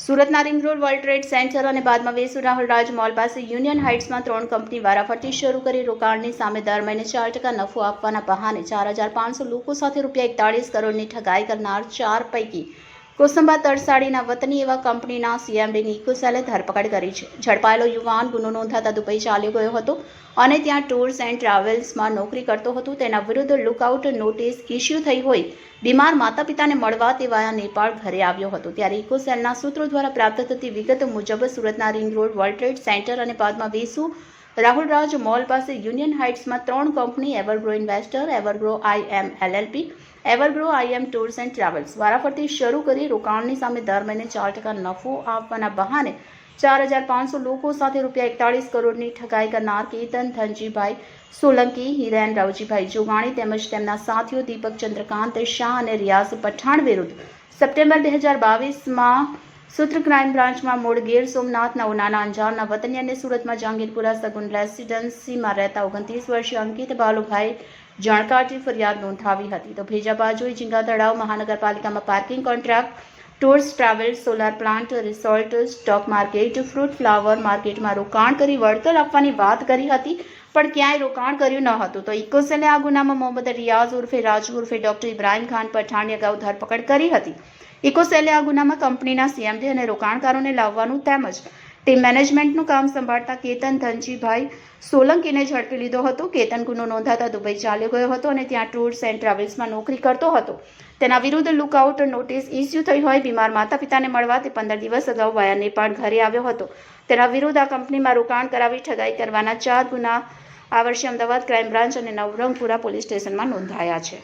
સુરતના ring road World Trade Center અને બાદમાં વેસુ રાહુલ રાજ મોલ પાસે યુનિયન હાઇટ્સમાં 3 કંપની વારાફરતી શરૂ કરી રોકાણની સામે દર મહિને 4% નફો આપવાના બહાને 4,500 લોકો સાથે ₹41 કરોડની ઠગાઈ કરનાર 4 પૈકી કોસંબા તરસાડીના વતની એવા કંપનીના સીએમડીની ઇકોસેલે ધરપકડ કરી છે. ઝડપાયેલો યુવાન ગુનો નોંધાતા દુબઈ ચાલ્યો ગયો હતો અને ત્યાં ટૂર્સ એન્ડ ટ્રાવેલ્સમાં નોકરી કરતો હતો. તેના વિરુદ્ધ લુકઆઉટ નોટિસ ઇસ્યુ થઈ હોય બીમાર માતા પિતાને મળવા તે વાયા નેપાળ ઘરે આવ્યો હતો. ત્યારે ઇકોસેલના સૂત્રો દ્વારા પ્રાપ્ત થતી વિગત મુજબ સુરતના ring road World Trade Center અને બાદમાં વેસુ રાહુલ રાજ મોલ પાસે યુનિયન હાઇટ્સમાં 3 company Evergrow investor, Evergrow IM LLP, Evergrow IM tours and travels વારાફરતી શરૂ કરી રોકાણની સામે દર મહિને 4% નફો આપવાના બહાને 4,500 લોકો સાથે ₹41 કરોડની ઠગાઈ કરનાર કેતન ધનજીભાઈ સોલંકી, હિરેન રાવજીભાઈ જોગાણી તેમજ તેમના સાથીઓ દીપક ચંદ્રકાંત શાહ અને રિયાઝ પઠાણ વિરુદ્ધ સપ્ટેમ્બર 2022માં સૂત્ર ક્રાઇમ બ્રાન્ચમાં મૂળ ગીર સોમનાથના ઉનાના અંજારના વતની અને સુરતમાં જહાંગીરપુરા સગુન રેસિડેન્સીમાં રહેતા 29 વર્ષીય અંકિત બાલુભાઈ જાણકારથી ફરિયાદ નોંધાવી હતી. તો ભેજા બાજુએ ઝીંગા તળાવ મહાનગરપાલિકામાં parking contract, tours travels, solar plant, resort, stock market, fruit flower માર્કેટમાં રોકાણ કરી વળતર આપવાની વાત કરી હતી, પણ ક્યાંય રોકાણ કર્યું ન હતું. તો ઇકોસેલે આ ગુનામાં મોહમ્મદ રિયાઝ ઉર્ફે રાજુ ઉર્ફે ડોક્ટર ઇબ્રાહિમ ખાન પઠાણની અગાઉ ધરપકડ કરી હતી. ઇકોસેલે આ ગુનામાં કંપનીના સીએમડી અને રોકાણકારોને લાવવાનું તેમજ ટીમ મેનેજમેન્ટનું કામ સંભાળતા કેતન ધનજીભાઈ સોલંકીને ઝડપી લીધો હતો. કેતન ગુનો નોંધાતા દુબઈ ચાલ્યો ગયો હતો અને ત્યાં ટૂર્સ એન્ડ ટ્રાવેલ્સમાં નોકરી કરતો હતો. તેના વિરુદ્ધ લુકઆઉટ નોટિસ ઇસ્યુ થઈ હોય બીમાર માતા પિતાને મળવા તે 15 દિવસ અગાઉ વાયા નેપાળ ઘરે આવ્યો હતો. તેના વિરુદ્ધ આ કંપનીમાં રોકાણ કરાવી ઠગાઈ કરવાના 4 ગુના આ વર્ષે અમદાવાદ ક્રાઇમ બ્રાન્ચ અને નવરંગપુરા પોલીસ સ્ટેશનમાં નોંધાયા છે.